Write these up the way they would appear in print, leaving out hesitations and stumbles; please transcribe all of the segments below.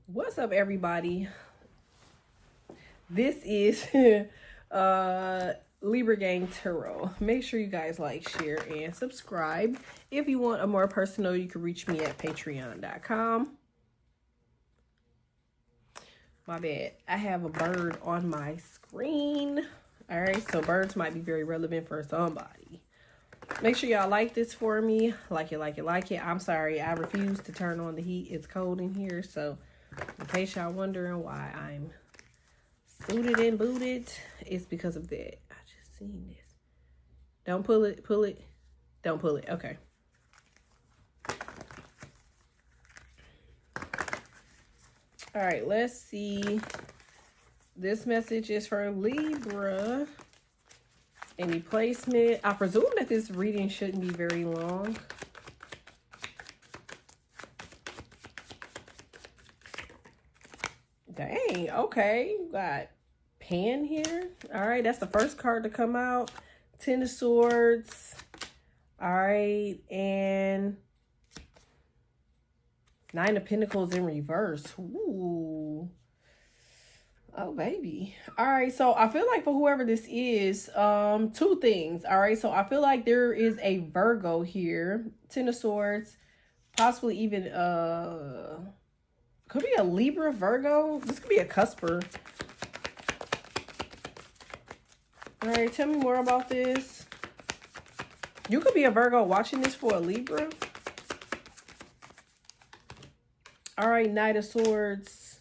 What's up, everybody? This is Libra Gang Tarot. Make sure you guys like, share, and subscribe. If you want a more personal, you can reach me at patreon.com. My bad. I have a bird on my screen. All right, so birds might be very relevant for somebody. Make sure y'all like this for me. Like it. I'm sorry, I refuse to turn on the heat. It's cold in here, so in case y'all wondering why I'm suited and booted, it's because of that. I just seen this. Don't pull it. Don't pull it. Okay. All right, let's see. This message is for Libra. Any placement? I presume that this reading shouldn't be very long. Dang, okay. You got Pan here. All right, that's the first card to come out. Ten of Swords. All right, and Nine of Pentacles in reverse. Ooh. Oh, baby. All right, so I feel like for whoever this is, two things. All right, so I feel like there is a Virgo here. Ten of Swords. Possibly even, could be a Libra, Virgo. This could be a cusper. All right, tell me more about this. You could be a Virgo watching this for a Libra. All right, Knight of Swords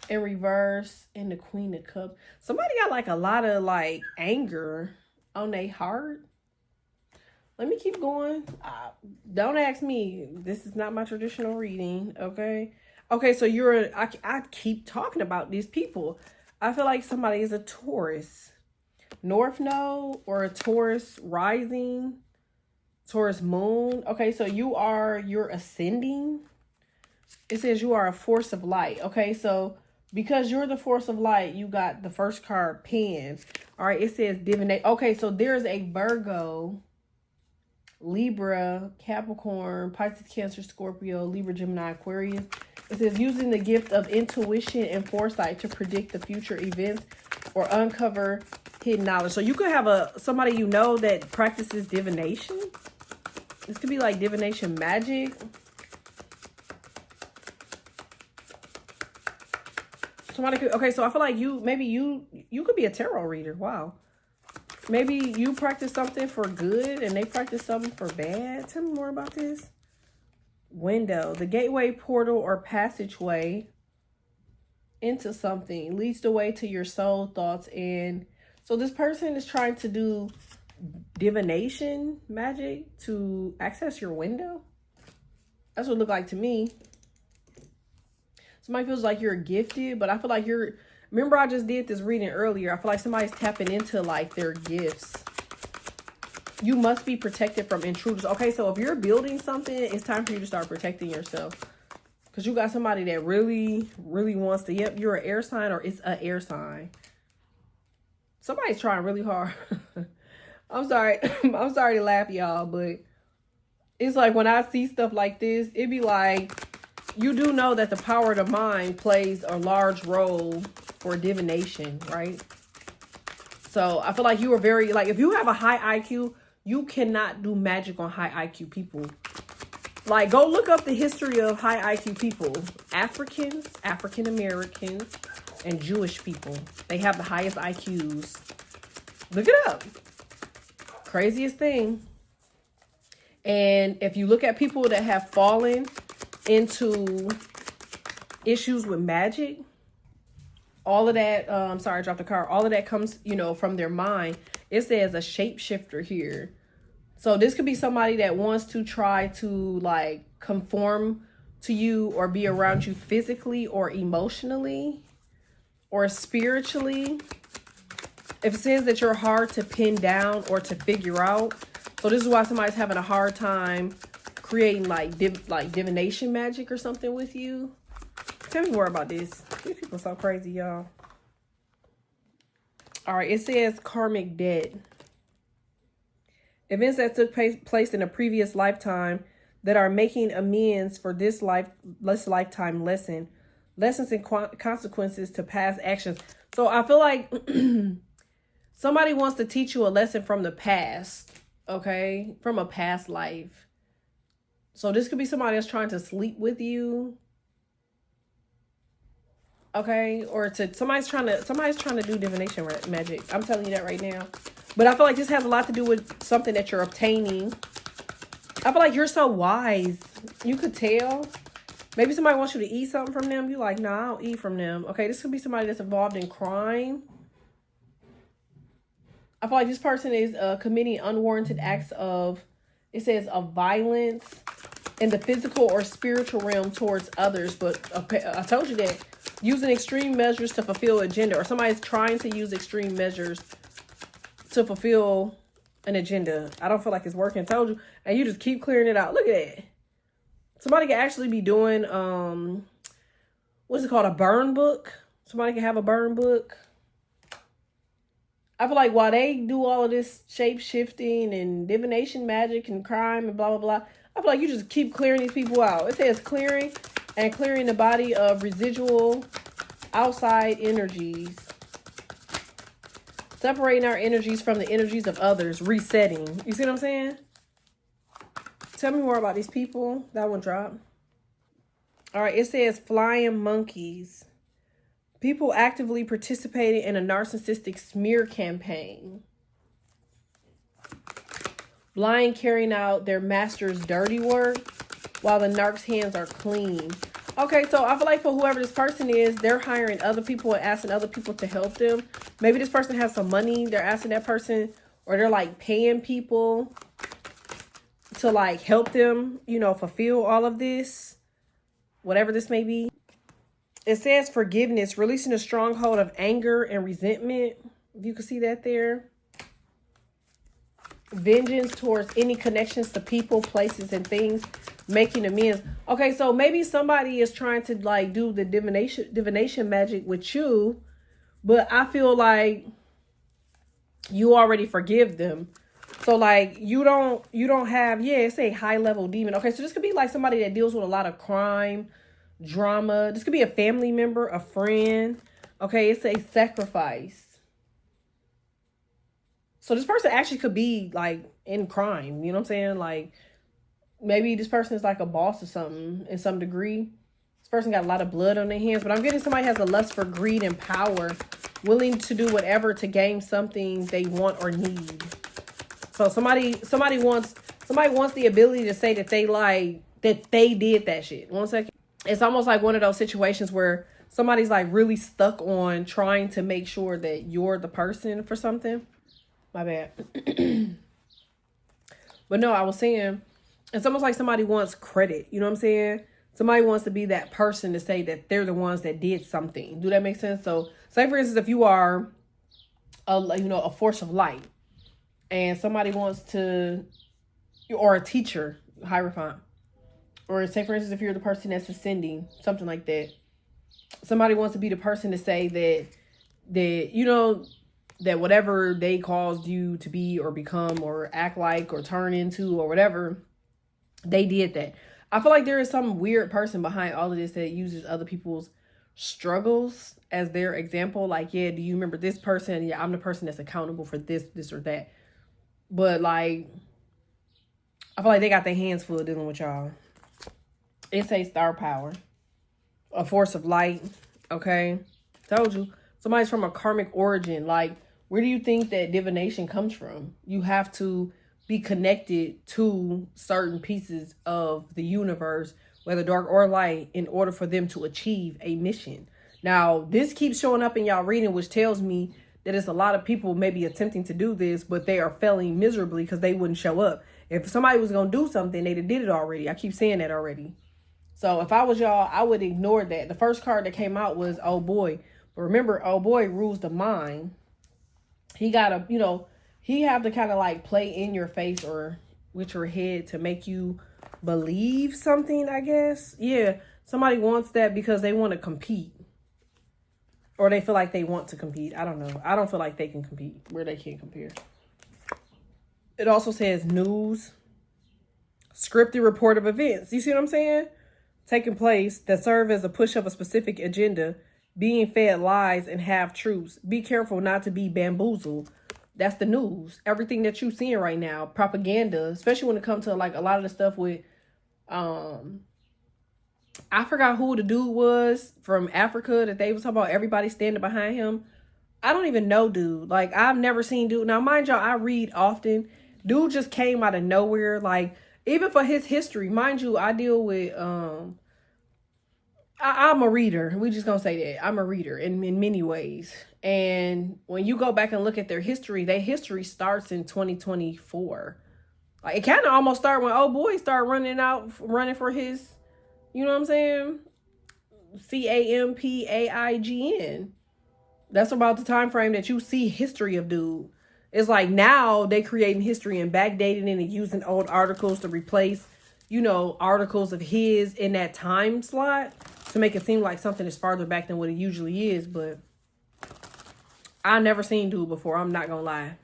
in reverse and the Queen of Cups. Somebody got like a lot of like anger on their heart. Let me keep going. Don't ask me. This is not my traditional reading, okay? Okay, so I keep talking about these people. I feel like somebody is a Taurus. North Node or a Taurus rising. Taurus moon. Okay, so you're ascending. It says you are a force of light. Okay, so because you're the force of light, you got the first card, Pen. All right, it says Divination. Okay, so there's a Virgo, Libra, Capricorn, Pisces, Cancer, Scorpio, Libra, Gemini, Aquarius. It says using the gift of intuition and foresight to predict the future events or uncover hidden knowledge. So you could have somebody you know that practices divination. This could be like divination magic. Somebody could, okay, so I feel like maybe you could be a tarot reader. Wow. Maybe you practice something for good and they practice something for bad. Tell me more about this. Window. The gateway, portal, or passageway into something leads the way to your soul thoughts. And so this person is trying to do divination magic to access your window. That's what it looked like to me. Somebody feels like you're gifted, but I feel like remember I just did this reading earlier. I feel like somebody's tapping into like their gifts. You must be protected from intruders. Okay, so if you're building something, it's time for you to start protecting yourself. Because you got somebody that really, really wants to, yep, you're an air sign or it's an air sign. Somebody's trying really hard. I'm sorry. I'm sorry to laugh, y'all, but it's like when I see stuff like this, it'd be like, you do know that the power of the mind plays a large role for divination, right? So I feel like you are very, like, if you have a high IQ, you cannot do magic on high IQ people. Like, go look up the history of high IQ people. Africans, African Americans, and Jewish people. They have the highest IQs. Look it up. Craziest thing. And if you look at people that have fallen into issues with magic, all of that, sorry, I dropped the card. All of that comes, from their mind. It says a shapeshifter here. So this could be somebody that wants to try to like conform to you or be around you physically or emotionally or spiritually. If it says that you're hard to pin down or to figure out. So this is why somebody's having a hard time creating like divination magic or something with you. Tell me more about this. These people are so crazy, y'all. All right, it says karmic debt. Events that took place in a previous lifetime that are making amends for this lifetime lessons and consequences to past actions. So I feel like somebody wants to teach you a lesson from the past, okay? From a past life. So this could be somebody that's trying to sleep with you. Okay, or to somebody's trying to do divination magic. I'm telling you that right now. But I feel like this has a lot to do with something that you're obtaining. I feel like you're so wise. You could tell. Maybe somebody wants you to eat something from them. You're like, nah, I don't eat from them. Okay, this could be somebody that's involved in crime. I feel like this person is committing unwarranted acts of, it says, of violence in the physical or spiritual realm towards others. But I told you that. Using extreme measures to fulfill agenda, or somebody's trying to use extreme measures to fulfill an agenda. I don't feel like it's working. I told you. And you just keep clearing it out. Look at that. Somebody could actually be doing, what's it called? A burn book. Somebody can have a burn book. I feel like while they do all of this shape shifting and divination magic and crime and blah, blah, blah, I feel like you just keep clearing these people out. It says clearing and clearing the body of residual outside energies. Separating our energies from the energies of others. Resetting. You see what I'm saying? Tell me more about these people. That one dropped. All right. It says flying monkeys. People actively participating in a narcissistic smear campaign. Blind carrying out their master's dirty work while the narc's hands are clean. Okay, so I feel like for whoever this person is, they're hiring other people and asking other people to help them. Maybe this person has some money. They're asking that person, or they're like paying people to like help them, you know, fulfill all of this, whatever this may be. It says forgiveness, releasing a stronghold of anger and resentment. If you can see that there. Vengeance towards any connections to people, places, and things. Making amends. Okay, so maybe somebody is trying to like do the divination magic with you, but I feel like you already forgive them. So like you don't have, yeah, it's a high level demon. Okay, so this could be like somebody that deals with a lot of crime, drama. This could be a family member, a friend. Okay, it's a sacrifice. So this person actually could be like in crime. You know what I'm saying? Like maybe this person is like a boss or something in some degree. This person got a lot of blood on their hands. But I'm getting somebody has a lust for greed and power. Willing to do whatever to gain something they want or need. So somebody wants the ability to say that they did that shit. 1 second. It's almost like one of those situations where somebody's like really stuck on trying to make sure that you're the person for something. My bad. But no, I was saying, it's almost like somebody wants credit. You know what I'm saying? Somebody wants to be that person to say that they're the ones that did something. Do that make sense? So say for instance, if you are a force of light and somebody wants to, or a teacher, Hierophant, or say for instance, if you're the person that's ascending, something like that, somebody wants to be the person to say that whatever they caused you to be or become or act like or turn into or whatever, they did that. I feel like there is some weird person behind all of this that uses other people's struggles as their example. Like, yeah, do you remember this person? Yeah, I'm the person that's accountable for this or that. But like, I feel like they got their hands full dealing with y'all. It's a star power, a force of light. Okay, told you. Somebody's from a karmic origin. Like, where do you think that divination comes from? You have to be connected to certain pieces of the universe, whether dark or light, in order for them to achieve a mission. Now, this keeps showing up in y'all reading, which tells me that it's a lot of people maybe attempting to do this, but they are failing miserably because they wouldn't show up. If somebody was going to do something, they'd have did it already. I keep saying that already. So if I was y'all, I would ignore that. The first card that came out was Oh Boy. But remember, Oh Boy rules the mind. He got to, he have to kind of like play in your face or with your head to make you believe something, I guess. Yeah, somebody wants that because they want to compete. Or they feel like they want to compete. I don't know. I don't feel like they can compete where they can't compare. It also says news. Scripted report of events. You see what I'm saying? Taking place that serve as a push of a specific agenda, being fed lies and half truths. Be careful not to be bamboozled. That's the news. Everything that you're seeing right now, propaganda, especially when it comes to like a lot of the stuff with, I forgot who the dude was from Africa that they was talking about everybody standing behind him. I don't even know dude. Like, I've never seen dude. Now, mind y'all, I read often. Dude just came out of nowhere. Like, even for his history, mind you, I deal with, I'm a reader. We just gonna say that. I'm a reader in many ways. And when you go back and look at their history starts in 2024. Like, it kind of almost started when old boy started running for his, you know what I'm saying? CAMPAIGN. That's about the time frame that you see history of dude. It's like now they creating history and backdating it and using old articles to replace, you know, articles of his in that time slot to make it seem like something is farther back than what it usually is. But I never seen dude before. I'm not gonna lie.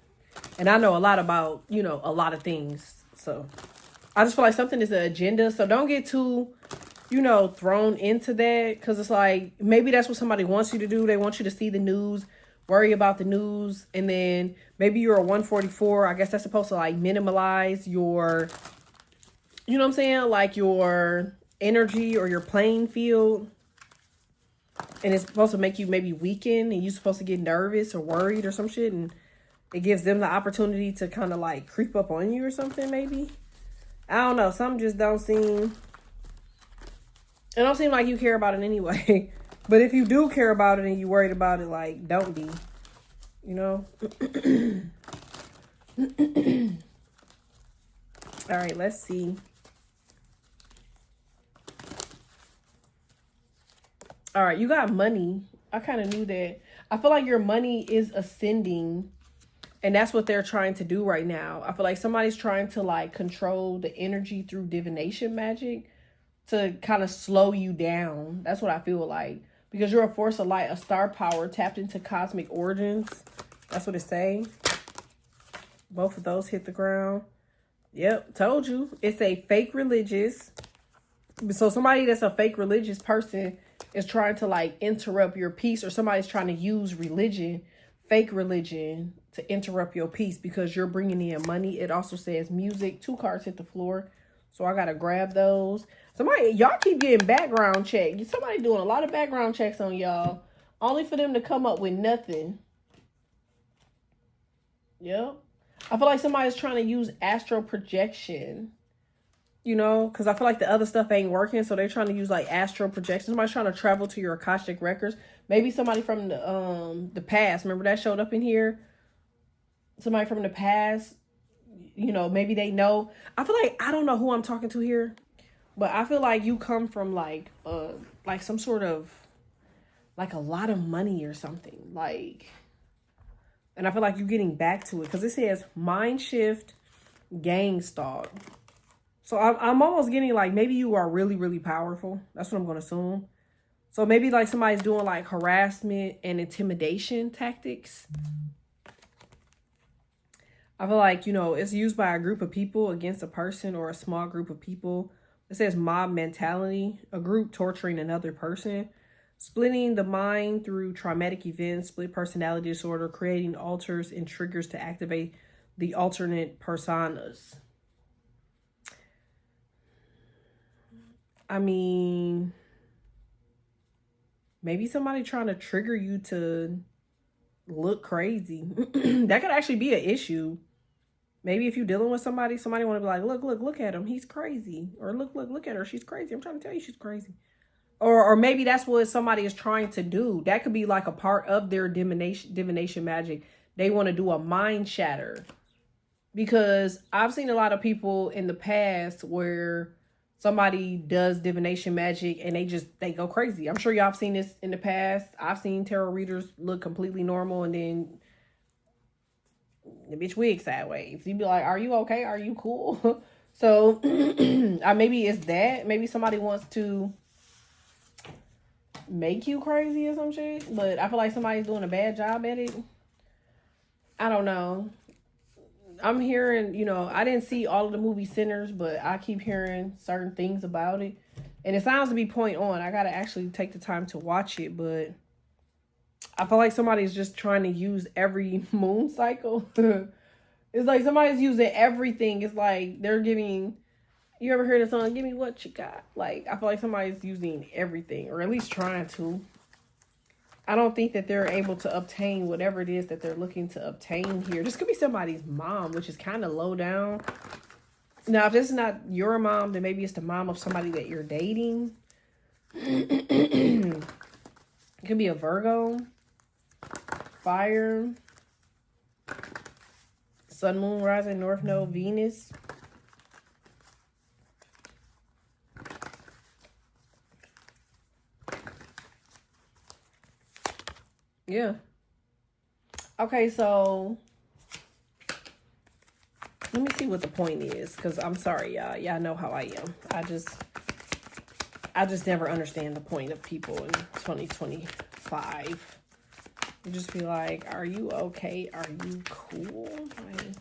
And I know a lot about, you know, a lot of things. So I just feel like something is an agenda. So don't get too, you know, thrown into that, because it's like maybe that's what somebody wants you to do. They want you to see the news, worry about the news, and then maybe you're a 144. I guess that's supposed to like minimalize your, you know what I'm saying, like your energy or your playing field, and it's supposed to make you maybe weaken, and you're supposed to get nervous or worried or some shit, and it gives them the opportunity to kind of like creep up on you or something. Maybe, I don't know, some just don't seem. It don't seem like you care about it anyway. But if you do care about it and you worried about it, like, don't be. You know? All right, let's see. All right, you got money. I kind of knew that. I feel like your money is ascending. And that's what they're trying to do right now. I feel like somebody's trying to, like, control the energy through divination magic to kind of slow you down. That's what I feel like. Because you're a force of light, a star power, tapped into cosmic origins. That's what it's saying. Both of those hit the ground. Yep, told you. It's a fake religious. So somebody that's a fake religious person is trying to like interrupt your peace, or somebody's trying to use religion, fake religion, to interrupt your peace because you're bringing in money. It also says music. 2 cards hit the floor. So I got to grab those. Somebody, y'all keep getting background check. Somebody doing a lot of background checks on y'all. Only for them to come up with nothing. Yep. I feel like somebody's trying to use astral projection. You know, because I feel like the other stuff ain't working. So they're trying to use like astral projection. Somebody's trying to travel to your Akashic records. Maybe somebody from the past. Remember that showed up in here? Somebody from the past. You know, maybe they know. I feel like, I don't know who I'm talking to here, but I feel like you come from like some sort of, like a lot of money or something. Like, and I feel like you're getting back to it because it says mind shift, gang stalk. So I'm almost getting like, maybe you are really, really powerful. That's what I'm going to assume. So maybe like somebody's doing like harassment and intimidation tactics. I feel like, you know, it's used by a group of people against a person or a small group of people. It says mob mentality, a group torturing another person, splitting the mind through traumatic events, split personality disorder, creating alters and triggers to activate the alternate personas. I mean, maybe somebody trying to trigger you to look crazy. That could actually be an issue. Maybe if you're dealing with somebody want to be like, look at him, he's crazy. Or look at her, she's crazy. I'm trying to tell you she's crazy. Or maybe that's what somebody is trying to do. That could be like a part of their divination magic. They want to do a mind shatter. Because I've seen a lot of people in the past where somebody does divination magic and they go crazy. I'm sure y'all have seen this in the past. I've seen tarot readers look completely normal and then the bitch wig sideways. You'd be like, are you okay? Are you cool? So maybe it's that. Maybe somebody wants to make you crazy or some shit. But I feel like somebody's doing a bad job at it. I don't know. I'm hearing, you know, I didn't see all of the movie Sinners, but I keep hearing certain things about it. And it sounds to be point on. I got to actually take the time to watch it, but I feel like somebody's just trying to use every moon cycle. It's like somebody's using everything. It's like they're giving, you ever heard the song, "Give me what you got"? Like, I feel like somebody's using everything, or at least trying to. I don't think that they're able to obtain whatever it is that they're looking to obtain here. This could be somebody's mom, which is kind of low down. Now, if this is not your mom, then maybe it's the mom of somebody that you're dating. It could be a Virgo, fire, sun, moon, rising, north node, Venus. Yeah. Okay, so let me see what the point is, because I'm sorry, y'all. Y'all know how I am. I just never understand the point of people in 2025. You just be like, are you okay? Are you cool? Like,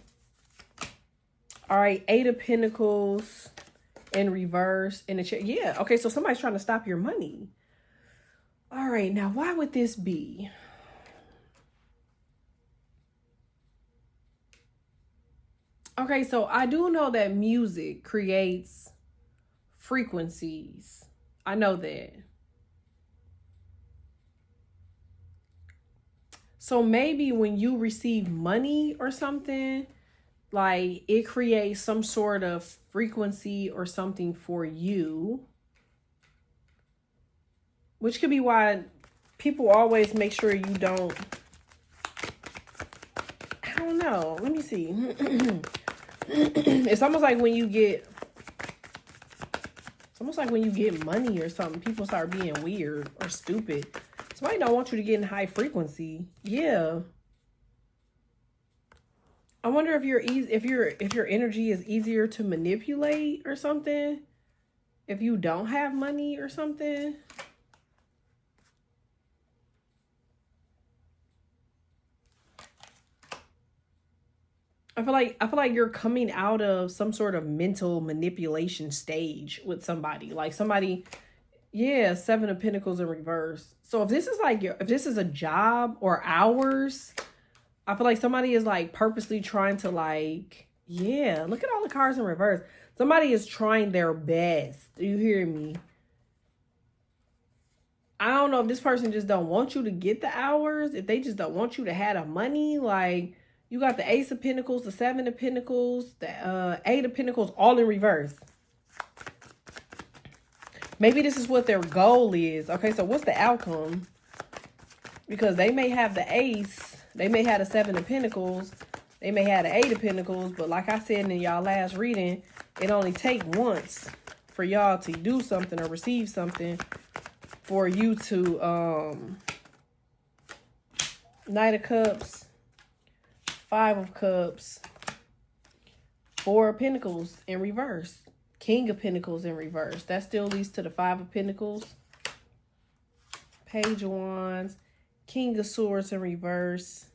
all right, 8 of Pentacles in reverse in the chair. Yeah, okay, so somebody's trying to stop your money. All right, now why would this be? Okay, so I do know that music creates frequencies. I know that. So maybe when you receive money or something, like it creates some sort of frequency or something for you. Which could be why people always make sure you don't. I don't know. Let me see. It's almost like when you get money or something, people start being weird or stupid. Somebody don't want you to get in high frequency. Yeah. I wonder if your energy is easier to manipulate or something. If you don't have money or something. I feel like you're coming out of some sort of mental manipulation stage with somebody. Like somebody, yeah, 7 of Pentacles in reverse. So if this is like if this is a job or hours, I feel like somebody is like purposely trying to like, yeah, look at all the cards in reverse. Somebody is trying their best. Do you hear me? I don't know if this person just don't want you to get the hours, if they just don't want you to have the money. Like, you got the Ace of Pentacles, the 7 of Pentacles, the 8 of Pentacles, all in reverse. Maybe this is what their goal is. Okay, so what's the outcome? Because they may have the Ace, they may have the 7 of Pentacles, they may have the 8 of Pentacles, but like I said in y'all last reading, it only take once for y'all to do something or receive something for you to, Knight of Cups, 5 of Cups, 4 of Pentacles in reverse, King of Pentacles in reverse. That still leads to the 5 of Pentacles, Page of Wands, King of Swords in reverse,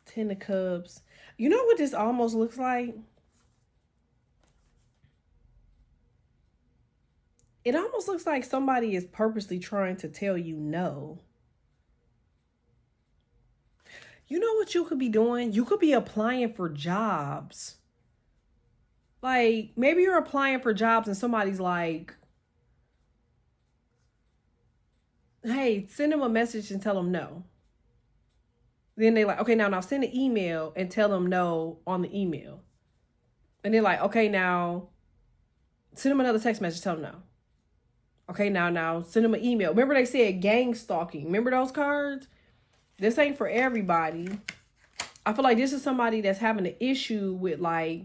10 of Cups. You know what this almost looks like? It almost looks like somebody is purposely trying to tell you no. You know what you could be doing? You could be applying for jobs. Like, maybe you're applying for jobs and somebody's like, hey, send them a message and tell them no. Then they're like, okay, now send an email and tell them no on the email. And they're like, okay, now send them another text message, tell them no. Okay, now send them an email. Remember they said gangstalking. Remember those cards? This ain't for everybody. I feel like this is somebody that's having an issue with like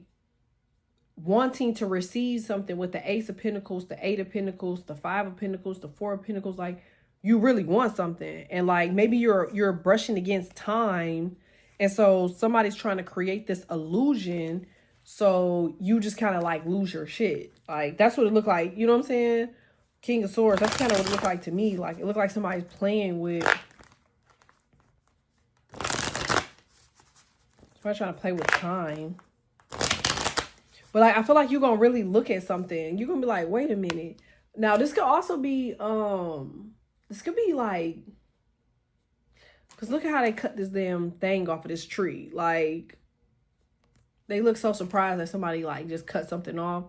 wanting to receive something with the Ace of Pentacles, the 8 of Pentacles, the 5 of Pentacles, the 4 of Pentacles. Like, you really want something. And like, maybe you're brushing against time. And so somebody's trying to create this illusion. So you just kind of like lose your shit. Like, that's what it looked like. You know what I'm saying? King of Swords. That's kind of what it looked like to me. Like, it looked like somebody's playing with Somebody trying to play with time. But like, I feel like you're going to really look at something. You're going to be like, wait a minute. Now, this could also be, this could be like, because look at how they cut this damn thing off of this tree. Like, they look so surprised that somebody like just cut something off.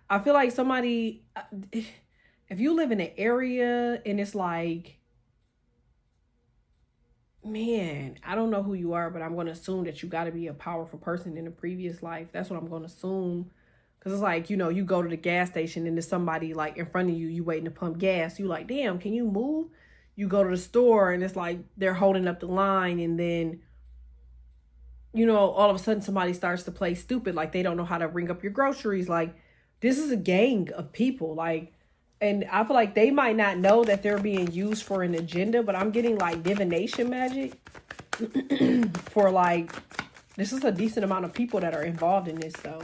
I feel like somebody, if you live in an area and it's like, man, I don't know who you are, but I'm going to assume that you got to be a powerful person in a previous life. That's what I'm going to assume. Because it's like, you know, you go to the gas station and there's somebody like in front of you, you waiting to pump gas. You like, damn, can you move? You go to the store and it's like they're holding up the line, and then, you know, all of a sudden somebody starts to play stupid. Like they don't know how to ring up your groceries. Like this is a gang of people. Like, and I feel like they might not know that they're being used for an agenda, but I'm getting like divination magic for like, this is a decent amount of people that are involved in this though.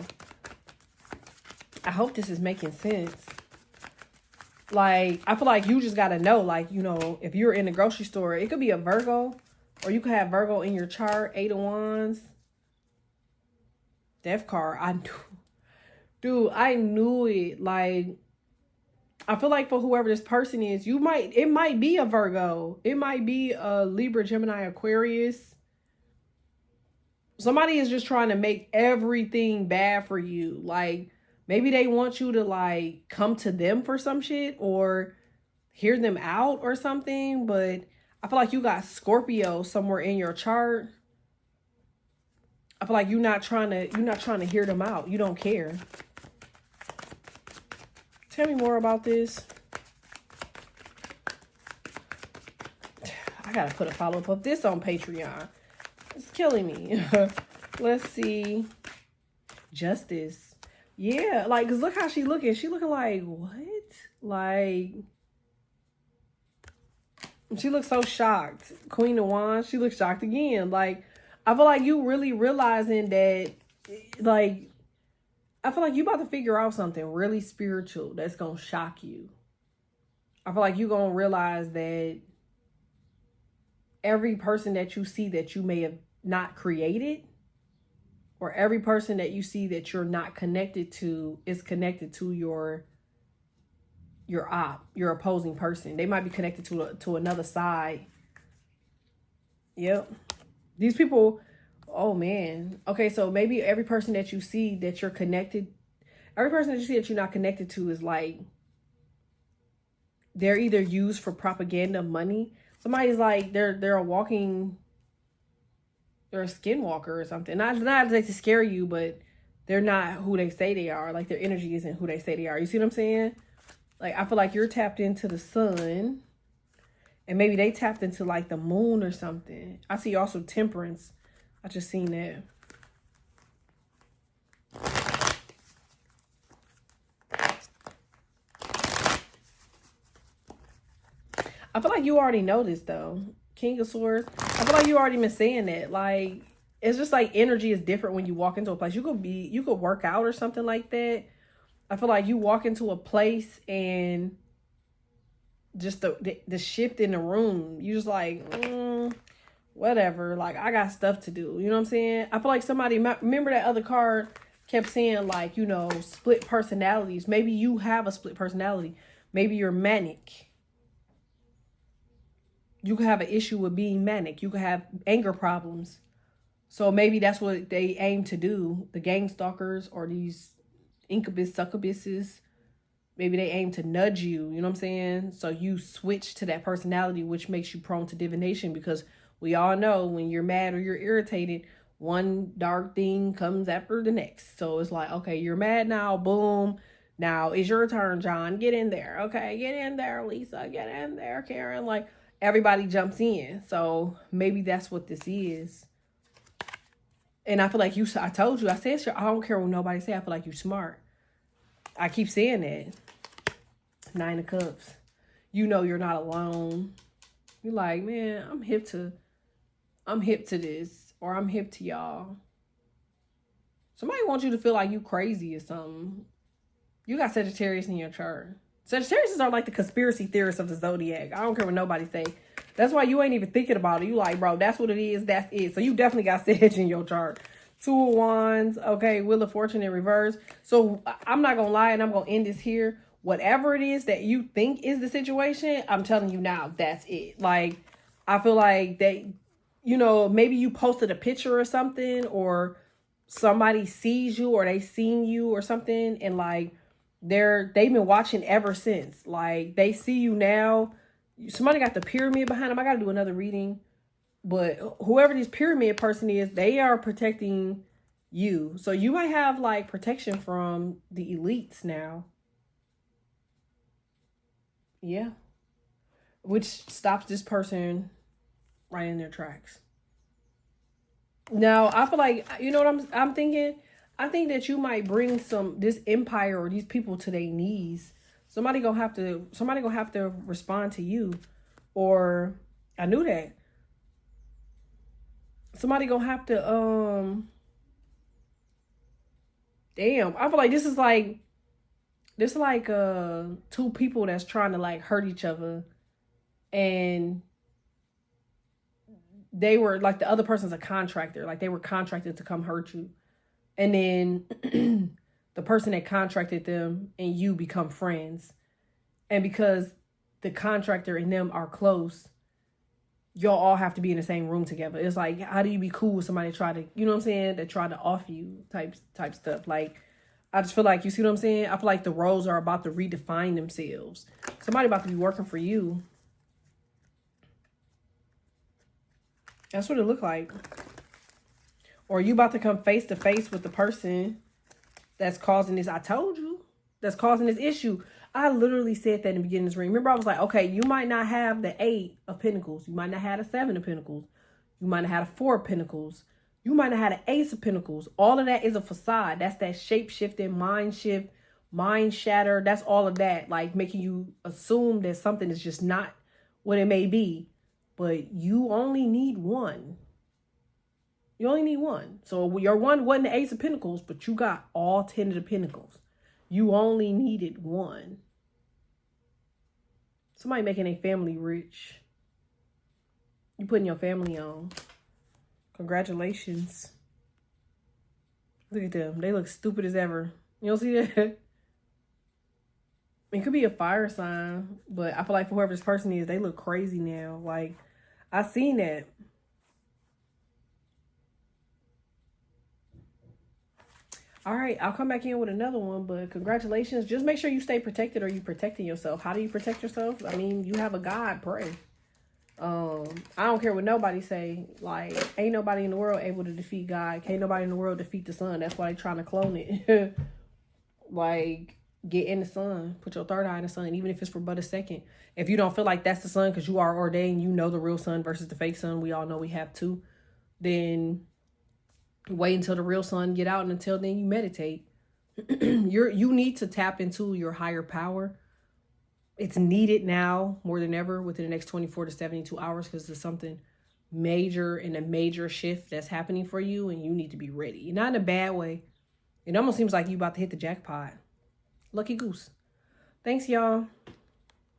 I hope this is making sense. Like, I feel like you just got to know, like, you know, if you're in the grocery store, it could be a Virgo, or you could have Virgo in your chart, 8 of Wands. Death card. I knew. Dude, I knew it. Like, I feel like for whoever this person is, it might be a Virgo. It might be a Libra, Gemini, Aquarius. Somebody is just trying to make everything bad for you. Like, maybe they want you to like come to them for some shit or hear them out or something. But I feel like you got Scorpio somewhere in your chart. I feel like you're not trying to hear them out. You don't care. Tell me more about this. I gotta put a follow-up of this on Patreon. It's killing me. Let's see. Justice. Yeah, like, cause look how she looking. She looking like, what? Like, she looks so shocked. Queen of Wands, she looks shocked again. Like, I feel like you really realizing that, like, I feel like you about to figure out something really spiritual that's gonna shock you. I feel like you gonna realize that every person that you see that you may have not created, or every person that you see that you're not connected to, is connected to your opposing person. They might be connected to another side. Yep. These people, oh man. Okay, so maybe every person that you see that you're connected, every person that you see that you're not connected to is like, they're either used for propaganda, money. Somebody's like, they're a walking, they're a skinwalker or something. Not to scare you, but they're not who they say they are. Like, their energy isn't who they say they are. You see what I'm saying? Like, I feel like you're tapped into the sun, and maybe they tapped into like the moon or something. I see also Temperance. I just seen that. I feel like you already know this though. King of Swords. I feel like you already been saying that. Like, it's just like energy is different when you walk into a place. You could work out or something like that. I feel like you walk into a place and just the shift in the room, you just like, whatever. Like, I got stuff to do. You know what I'm saying? I feel like somebody, remember that other card kept saying like, you know, split personalities. Maybe you have a split personality. Maybe you're manic. You could have an issue with being manic. You could have anger problems. So maybe that's what they aim to do. The gangstalkers or these incubus, succubuses. Maybe they aim to nudge you. You know what I'm saying? So you switch to that personality, which makes you prone to divination. Because we all know when you're mad or you're irritated, one dark thing comes after the next. So it's like, okay, you're mad now. Boom. Now it's your turn, John. Get in there. Okay, get in there, Lisa. Get in there, Karen. Like, everybody jumps in. So maybe that's what this is. And I feel like I told you, I said, I don't care what nobody say. I feel like you're smart. I keep saying that. 9 of Cups. You know you're not alone. You're like, man, I'm hip to this. Or I'm hip to y'all. Somebody wants you to feel like you crazy or something. You got Sagittarius in your chart. Sagittarius are like the conspiracy theorists of the zodiac. I don't care what nobody say. That's why you ain't even thinking about it. You like, bro, that's what it is. That's it. So you definitely got Sag in your chart. Two of Wands. Okay, Wheel of Fortune in reverse. So I'm not gonna lie, and I'm gonna end this here. Whatever it is that you think is the situation, I'm telling you now, that's it. Like, I feel like they, you know, maybe you posted a picture or something, or somebody sees you, or they seen you or something, and like they've been watching ever since. Like, they see you now. Somebody got the pyramid behind them. I gotta do another reading. But whoever this pyramid person is, they are protecting you. So you might have like protection from the elites now. Yeah. Which stops this person right in their tracks. Now, I feel like, you know what I'm thinking? I think that you might bring this empire or these people to their knees. Somebody gonna have to respond to you. Or I knew that. Somebody gonna have to damn, I feel like this is like two people that's trying to like hurt each other, and they were like, the other person's a contractor, like they were contracted to come hurt you, and then the person that contracted them and you become friends, and because the contractor and them are close, y'all all have to be in the same room together. It's like, how do you be cool with somebody try to, you know what I'm saying, that try to off you type stuff. Like, I just feel like, you see what I'm saying? I feel like the roles are about to redefine themselves. Somebody about to be working for you. That's what it looked like. Or you about to come face to face with the person that's causing this. I told you, that's causing this issue. I literally said that in the beginning of this reading. Remember, I was like, okay, you might not have the 8 of Pentacles. You might not have the 7 of Pentacles. You might not have the 4 of Pentacles. You might not have the Ace of Pentacles. All of that is a facade. That's that shape-shifting, mind shift, mind shatter. That's all of that. Like, making you assume that something is just not what it may be. But you only need one. You only need one. So your one wasn't the Ace of Pentacles, but you got all 10 of the Pentacles. You only needed one. Somebody making a family rich. You putting your family on. Congratulations. Look at them. They look stupid as ever. You don't see that? It could be a fire sign, but I feel like for whoever this person is, they look crazy now. Like, I seen that. All right, I'll come back in with another one, but congratulations. Just make sure you stay protected, or you protecting yourself. How do you protect yourself? I mean, you have a God, pray. I don't care what nobody say. Like, ain't nobody in the world able to defeat God. Can't nobody in the world defeat the sun. That's why they trying to clone it. Like, get in the sun. Put your third eye in the sun, even if it's for but a second. If you don't feel like that's the sun because you are ordained, you know the real sun versus the fake sun. We all know we have two. Then wait until the real sun get out, and until then you meditate. You need to tap into your higher power. It's needed now more than ever within the next 24 to 72 hours, because there's something major and a major shift that's happening for you, and you need to be ready. Not in a bad way. It almost seems like you about to hit the jackpot. Lucky goose. Thanks, y'all.